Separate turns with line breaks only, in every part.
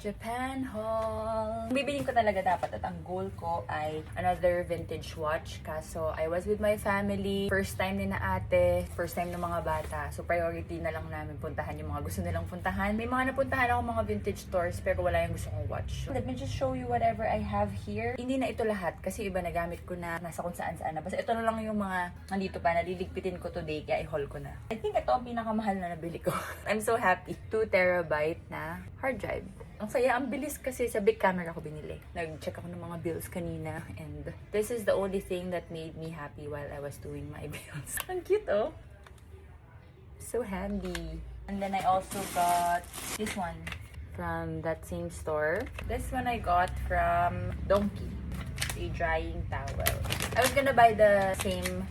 Japan haul. Bibilin ko talaga dapat at ang goal ko ay another vintage watch. Kaso I was with my family. First time ni na ate, first time ng mga bata. So priority na lang namin puntahan yung mga gusto nilang puntahan. May mga napuntahan ako mga vintage stores pero wala yung gusto kong watch. Let me just show you whatever I have here. Hindi na ito lahat kasi iba nagamit ko na nasa kung saan saan na. Basta ito na lang yung mga nandito pa. Naliligpitin ko today kaya i-haul ko na. I think ito ang pinakamahal na nabili ko. I'm so happy. 2 terabyte na hard drive. Ang saya, ang bilis kasi sa big camera ko binili. Nag-check ako ng mga bills kanina and this is the only thing that made me happy while I was doing my bills. Ang cute oh! So handy. And then I also got this one from that same store. This one I got from Donkey. A drying towel. I was gonna buy the same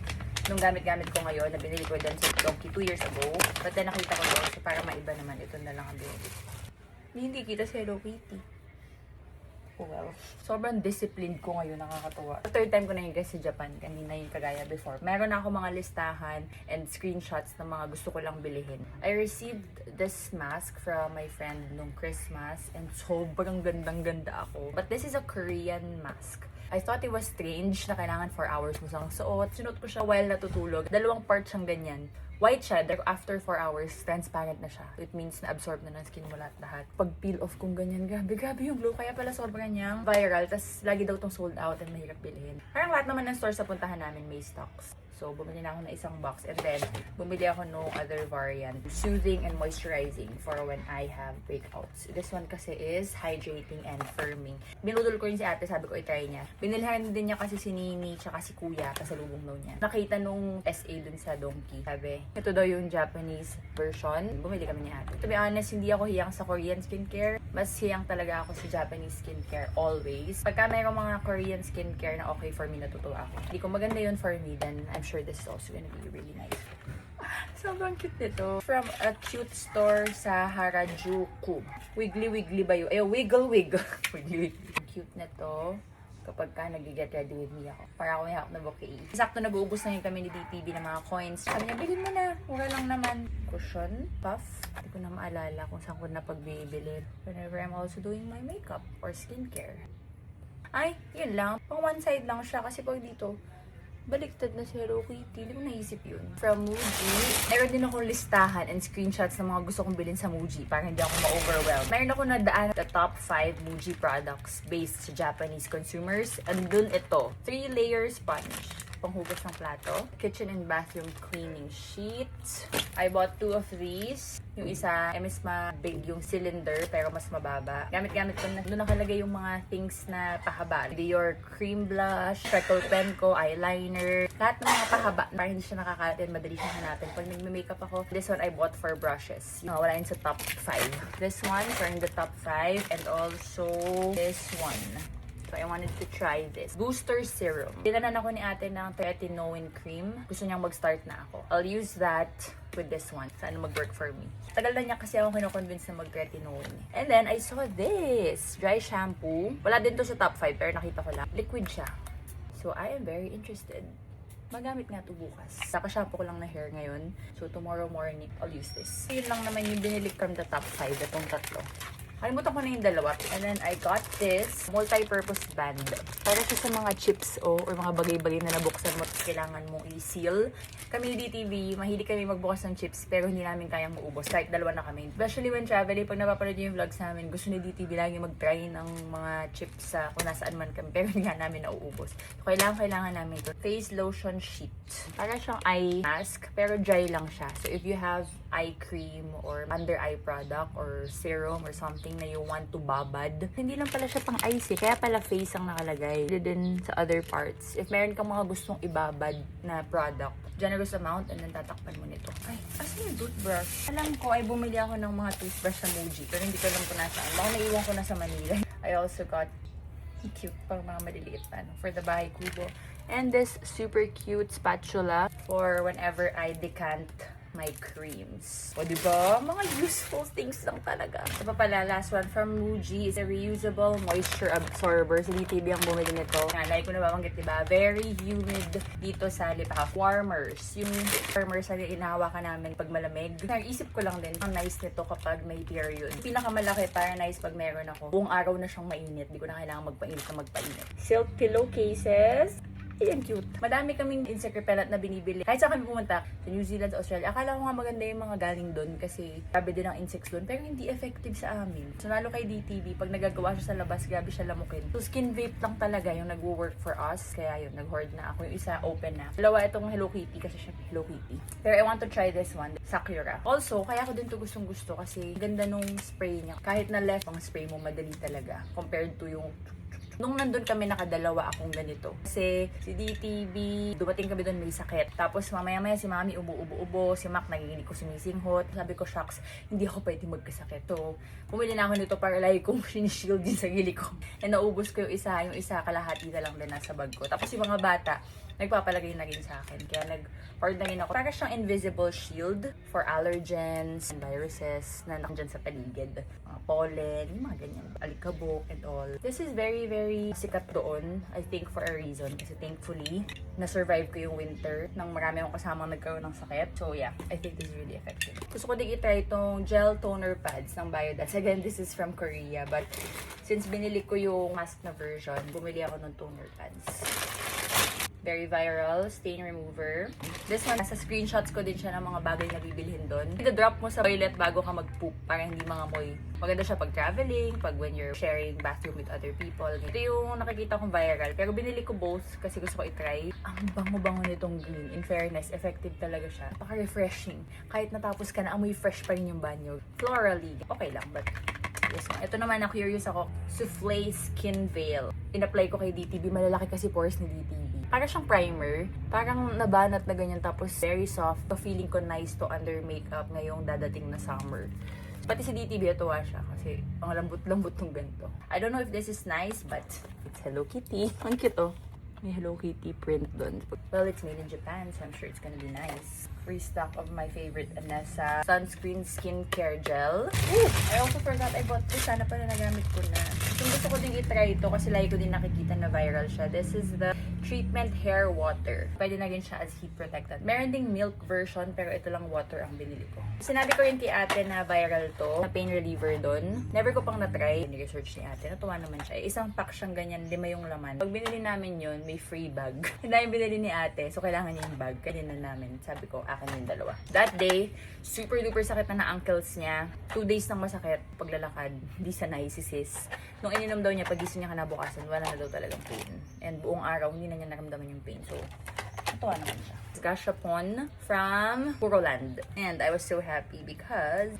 nung gamit-gamit ko ngayon na binili ko din sa Donkey 2 years ago. But then nakita ko doon, so para maiba naman, ito na lang ang binili ko. Hindi kita sa Hello Kitty. Oh well. Sobrang disciplined ko ngayon, nakakatuwa. Third time ko na yung guys sa Japan, kanina yung kagaya before. Meron na ako mga listahan and screenshots ng mga gusto ko lang bilihin. I received this mask from my friend nung Christmas and sobrang gandang-ganda ako. But this is a Korean mask. I thought it was strange na kailangan 4 hours mo siyang suot. Sinuot ko siya while natutulog. Dalawang part siyang ganyan. White siya, after 4 hours, transparent na siya. It means na-absorb na ng skin mo lahat. Pag peel off kung ganyan, grabe yung glow. Kaya pala sobrang niyang viral. Tas lagi daw tong sold out and mahirap bilhin. Parang lahat naman ng store sa puntahan namin may stocks. So, bumili na ako ng isang box. And then, bumili ako ng other variant. Soothing and moisturizing for when I have breakouts. This one kasi is hydrating and firming. Binudol ko rin si ate, sabi ko i-try niya. Binilhan din niya kasi si Nini tsaka si Kuya kasalubong daw niya. Nakita nung SA dun sa Donkey. Sabi, ito daw yung Japanese version. Bumili kami ni ate. To be honest, hindi ako hiyang sa Korean skincare. Mas hiyang talaga ako sa Japanese skincare always. Pagka mayroong mga Korean skincare na okay for me, natutuwa ako. Hindi ko maganda yun for me, then I'm sure this is also gonna be really nice. Sobrang cute nito. From a cute store sa Harajuku. Wiggly ba yun? Wiggle. Wiggly. Cute nito. Kapag ka nag-get ready with me ako. Para ako may hawak na bouquet. Sakto nag-uubos na yung kami ni DTV ng mga coins. Sabi niya, bilhin mo na. Mura lang naman. Cushion, puff. Hindi ko na maalala kung saan ko na pagbibili. Whenever I'm also doing my makeup or skincare. Ay, yun lang. Pang one side lang siya kasi pag dito, baliktad na si Hello Kitty. Hindi ko naisip yun. From Muji, meron din akong listahan and screenshots ng mga gusto kong bilhin sa Muji para hindi ako ma-overwhelm. Meron ako nadaan the top 5 Muji products based sa Japanese consumers. Andun ito, 3-layer sponge. Panghugas ng plato. Kitchen and bathroom cleaning sheet. I bought 2 of these. Yung isa, mas big yung cylinder pero mas mababa. Gamit-gamit ko na. Doon nakalagay yung mga things na pahaba. Your cream blush, freckle pen ko, eyeliner. Lahat ng mga pahaba para hindi siya nakakalat and madali siya hanapin. Pag nagme-makeup ako, this one I bought for brushes. Wala yun sa top 5. This one for in the top 5 and also this one. So, I wanted to try this. Booster Serum. Dinanan ako ni ate ng tretinoin cream. Gusto niyang mag-start na ako. I'll use that with this one. Sana mag-work for me. Tagal na niya kasi ako kinoconvince na mag-tretinoin. And then, I saw this. Dry shampoo. Wala din to sa top 5 pero nakita ko lang. Liquid siya. So, I am very interested. Magamit nga ito bukas. Saka-shampoo ko lang na hair ngayon. So, tomorrow morning, I'll use this. Yun lang naman yung binili from the top 5. Itong tatlo. Kalimutan ko na yung dalawa. And then, I got this multi-purpose band. Para siya sa mga chips or mga bagay-bagay na nabuksan mo at kailangan mong i-seal. Kami ni DTV, mahilig kami magbukas ng chips pero hindi namin kayang maubos. Kahit dalawa na kami. Especially when traveling, pag napapanood yung vlogs namin, gusto ni DTV lagi mag-try ng mga chips sa kung nasaan man kami. Pero hindi nga namin nauubos. So, kailangan namin ito. Face lotion sheet. Para siyang eye mask pero dry lang siya. So, if you have eye cream or under eye product or serum or something na you want to babad. Hindi lang pala siya pang eyes eh. Kaya pala face ang nakalagay. Din sa other parts. If meron kang mga gustong ibabad na product, generous amount and then tatakpan mo nito. Ay, asan yung toothbrush? Alam ko ay bumili ako ng mga toothbrush sa Muji pero hindi ko alam kung nasaan. Baka naiwan ko na sa Manila. I also got cute pang mga maliliit for the bahay kubo. And this super cute spatula for whenever I decant my creams. O diba? Mga useful things lang talaga. Ito pa pala, last one from Muji is a reusable moisture absorber. Si DTB ang bumili nito. Like ko na babanggit, diba? Very humid dito sa lip house. Warmers. Yung warmers na inahawakan namin pag malamig. Naisip ko lang din, ang nice nito kapag may period. Pinakamalaki para nice pag meron ako. Buong araw na siyang mainit. Di ko na kailangan magpainit na magpainit. Silk pillowcases. Ayan, cute. Madami kaming insect repellent na binibili. Kahit saan kami pumunta, sa New Zealand, sa Australia, akala ko nga maganda yung mga galing doon kasi grabe din ang insects doon. Pero hindi effective sa amin. So, lalo kay DTV, pag nagagawa siya sa labas, grabe siya lamukin. So, skin vape lang talaga yung nag-work for us. Kaya yun, nag-hoard na ako. Yung isa, open na. Dalawa itong Hello Kitty kasi siya Hello Kitty. Pero I want to try this one, Sakura. Also, kaya ko din to gustong gusto kasi ganda nung spray niya. Kahit na left ang spray mo, madali talaga. Compared to yung nung nandun kami, nakadalawa akong ganito. Kasi si DTV, dumating kami doon may sakit. Tapos mamaya-maya si Mami ubo-ubo-ubo, si Mac nagiginig ko sumisinghot. Sabi ko, shucks, hindi ako pwede magkasakit. So, bumili na ako nito para lagi kong sinishield yung sarili ko. And naubos ko yung isa kalahati na lang din nasa bag ko. Tapos yung mga bata, nagpapalagay na rin sa akin. Kaya nag-hoard na rin ako. Para siyang invisible shield for allergens and viruses na nakandyan sa paligid. Mga pollen, mga ganyan. Alikabok and all. This is very, very sikat doon. I think for a reason. Kasi thankfully, na-survive ko yung winter nang marami akong kasamang nagkaroon ng sakit. So yeah, I think this is really effective. Gusto ko din i-try itong gel toner pads ng Biodas. Again, this is from Korea. But since binili ko yung mask na version, bumili ako ng toner pads. Very viral, stain remover. This one, nasa screenshots ko din siya ng mga bagay na bibilhin doon. I-drop mo sa toilet bago ka mag-poop para hindi mangamoy. Maganda siya pag traveling, pag when you're sharing bathroom with other people. Ito yung nakikita kong viral. Pero binili ko both kasi gusto ko i-try. Ang bango-bango nitong green. In fairness, effective talaga siya. Napaka-refreshing. Kahit natapos ka na, amoy fresh pa rin yung banyo. Florally, okay lang, but yes, ito naman, na-curious ako. Souffle Skin Veil. In-apply ko kay DTV. Malalaki kasi pores ni DTV. Para siyang primer. Parang nabanat na ganyan. Tapos very soft. So, feeling ko nice to under makeup ngayong dadating na summer. Pati si DTV, atuwa siya. Kasi ang lambot-lambot ng ganito. I don't know if this is nice, but it's Hello Kitty. Ang cute, oh. May Hello Kitty print doon. Well, it's made in Japan, so I'm sure it's gonna be nice. Restock of my favorite Anessa sunscreen skincare gel. Ooh! I also forgot I bought this. Sana pala nagamit ko na. Gusto ko din i-try ito kasi lagi ko din nakikita na viral siya. This is the treatment hair water. Pwede na rin siya as heat protectant. Meron ding milk version pero ito lang water ang binili ko. Sinabi ko rin kay ate na viral to, na pain reliever doon. Never ko pang na-try. Ni-research ni ate. Natuwa naman siya. Isang pack siyang ganyan, 5 yung laman. Pag binili namin yun, may free bag. Hindi yung binili ni ate, so kailangan niya yung bag. Kaya na namin. Sabi ko, akin yung dalawa. That day, super duper sakit na ankles niya. 2 days nang masakit paglalakad. Hindi sanay si sis. Nung ininom daw niya, pagising niya kinabukasan, wala na daw talagang pain. And buong araw, hindi na niya naramdaman yung pain. So, natuwa naman siya. Gashapon from Puroland. And I was so happy because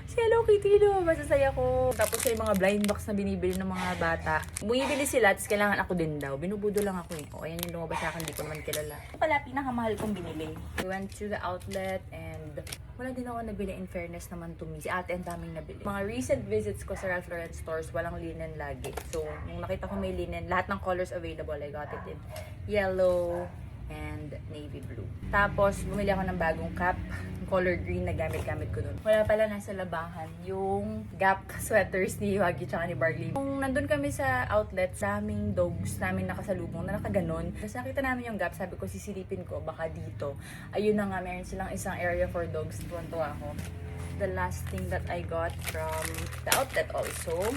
si Hello Kitty, masasaya ko. Tapos yung mga blind box na binibili ng mga bata. Bumibili sila, tapos kailangan ako din daw. Binubudo lang ako eh. O, ayan yung lumabas sa akin, hindi ko naman kilala. Ito pala, pinakamahal kong binili. We went to the outlet and wala din ako nabili, in fairness naman to me. Si ate ang daming nabili. Mga recent visits ko sa Ralph Lauren stores, walang linen lagi. So, nung nakita ko may linen, lahat ng colors available, I got it in yellow and navy blue. Tapos, bumili ako ng bagong cap. Color green na gamit-gamit ko dun. Wala pala nasa labahan yung Gap sweaters ni Wagi tsaka ni Barley. Kung nandun kami sa outlet, sa aming dogs namin nakasalubong na nakaganon. Kasi nakita namin yung Gap, sabi ko sisilipin ko, baka dito. Ayun na nga, meron silang isang area for dogs. Tuwan-tuwa ako. The last thing that I got from the outlet also.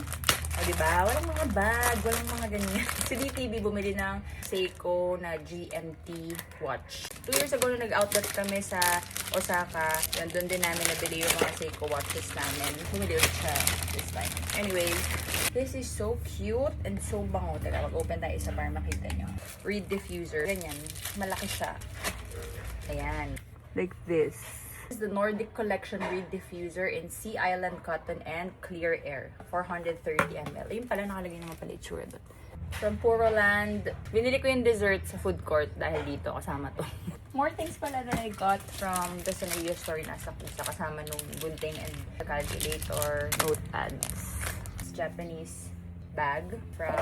O diba? Walang mga bag, walang mga ganyan. Si DTV bumili ng Seiko na GMT watch. 2 years ago nung nag-outlet kami sa Osaka, yun, doon din namin nabili yung mga Seiko watches namin. Bumili ulit siya this time. Anyway, this is so cute and so bango. Teka, mag-open tayo isa para makita nyo. Reed diffuser. Ganyan. Malaki siya. Ayan. Like this. This is the Nordic Collection Reed Diffuser in Sea Island Cotton and Clear Air. 430 ml. Ayun pala, nakalagay naman pala itsura doon. From Puroland, binili ko yung dessert sa food court dahil dito, kasama to. More things pala that I got from the Sanrio store na sa Kusa, kasama nung gunting and calculator, notepads. It's Japanese bag from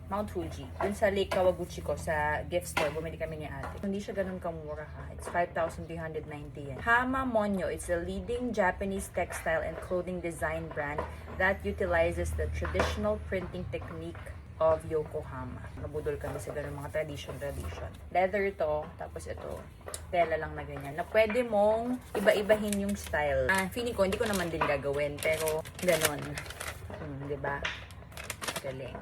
Mount Fuji. Dun sa Lake Kawaguchi ko, sa gift store, bumili kami ni ate. Hindi siya ganun kamura ha. It's 5,390 yen. Hama Monyo, it's a leading Japanese textile and clothing design brand that utilizes the traditional printing technique of Yokohama. Nabudol kami sa ganun mga tradition. Leather to, tapos ito, tela lang na ganyan. Na pwede mong iba-ibahin yung style. Feeling ko, hindi ko naman din gagawin, pero ganun. Diba? Galing.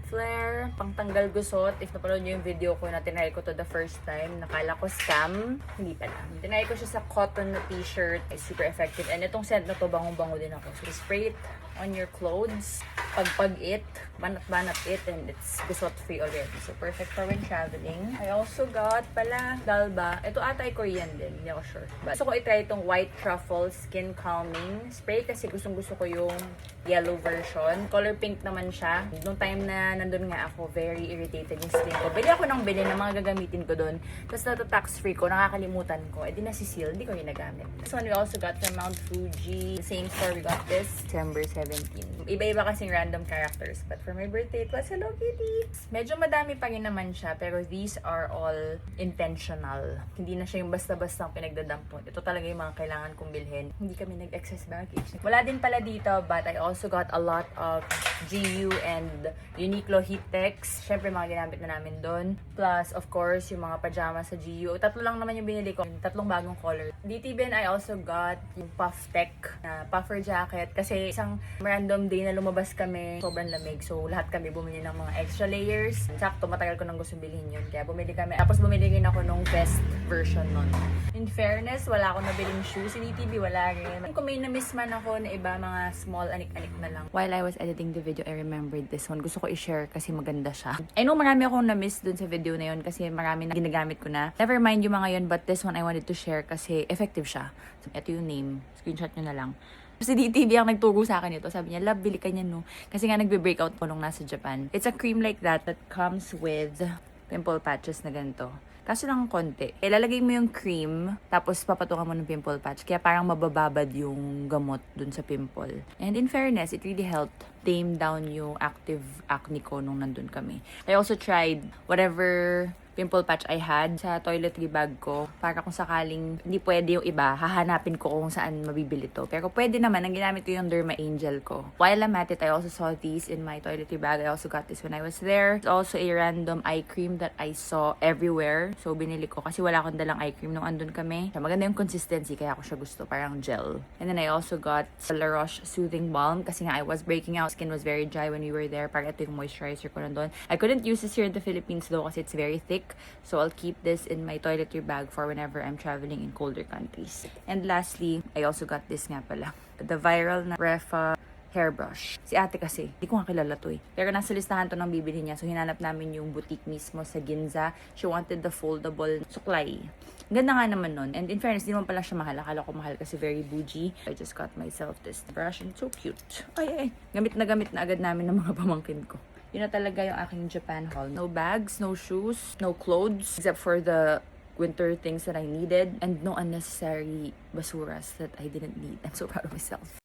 Flare, pangtanggal gusot. If napanood nyo yung video ko na tinry ko to the first time, nakala ko scam. Hindi pala. Tinry ko siya sa cotton na t-shirt. It's super effective. And itong scent na to, bangong-bango din ako. So, spray it on your clothes. Pagpag it, banat-banat it, and it's gusot-free already. So, perfect for when traveling. I also got pala Dalba. Ito ata ay Korean din. Hindi ako sure. But gusto ko i-try itong White Truffle Skin Calming Spray kasi gustong-gusto ko yung yellow version. Color pink naman siya. Noong time na nandun nga ako, very irritated yung skin ko. Bili ako ng bili ng mga gagamitin ko doon. Tapos nata-tax free ko, nakakalimutan ko. Eh di nasiseal, hindi ko yung nagamit. This one we also got from Mount Fuji. The same store we got this, December 17. Iba-iba kasing random characters. But for my birthday, it was Hello Kitty. Medyo madami pa rin naman siya, pero these are all intentional. Hindi na siya yung basta-basta pinagdadampon. Ito talaga yung mga kailangan kong bilhin. Hindi kami nag-excess baggage. Wala din pala dito, but I also got a lot of GU and Uniqlo Heattex. Syempre, mga ginamit na namin doon. Plus, of course, yung mga pajama sa GU. Tatlo lang naman yung binili ko. Tatlong bagong color. DTBN, I also got yung Puff Tech na puffer jacket. Kasi isang random day na lumabas kami, sobrang lamig. So, lahat kami bumili ng mga extra layers. Sakto, matagal ko nang gusto bilhin yun. Kaya bumili kami. Tapos bumili rin ako nung vest version nun. In fairness, wala akong nabiling shoes. Si DTB, wala rin. Kung may na-miss man ako na iba, mga small anik-anik na lang. While I was editing the video, I remembered this one. Gusto ko i-share kasi maganda siya. I know marami akong na-miss dun sa video na yun kasi marami na ginagamit ko na. Never mind yung mga yun, but this one I wanted to share kasi effective siya. So, ito yung name. Screenshot nyo na lang. Si DTV ang nagturo sa akin ito. Sabi niya, love, bili ka niya, no? Kasi nga nagbe-breakout ko nung nasa Japan. It's a cream like that comes with pimple patches na ganito. Kaso lang konti. Ilalagay mo yung cream, tapos papatungan mo ng pimple patch. Kaya parang mabababad yung gamot dun sa pimple. And in fairness, it really helped tame down yung active acne ko nung nandun kami. I also tried whatever pimple patch I had sa toiletry bag ko para kung sakaling hindi pwede yung iba, hahanapin ko kung saan mabibili to. Pero pwede naman, ang ginamit ko yung Derma Angel ko. While I'm at it, I also saw these in my toiletry bag. I also got this when I was there. It's also a random eye cream that I saw everywhere. So, binili ko kasi wala akong dalang eye cream nung andun kami. So, maganda yung consistency, kaya ako siya gusto. Parang gel. And then I also got La Roche Soothing Balm kasi nga I was breaking out. Skin was very dry when we were there. Parang ito yung moisturizer ko nandun. I couldn't use this here in the Philippines though kasi it's very thick. So, I'll keep this in my toiletry bag for whenever I'm traveling in colder countries. And lastly, I also got this nga pala. The viral na Refa hairbrush. Si ate kasi, di ko nga kilala to eh. Pero nasa listahan to ng bibili niya. So, hinanap namin yung boutique mismo sa Ginza. She wanted the foldable suklay. Ganda nga naman nun. And in fairness, di naman pala siya mahal. Akala ko mahal kasi very bougie. I just got myself this brush and it's so cute. Ay. Gamit na agad namin ng mga pamangkin ko. Yun na talaga yung aking Japan haul. No bags, no shoes, no clothes, except for the winter things that I needed, and no unnecessary basuras that I didn't need. I'm so proud of myself.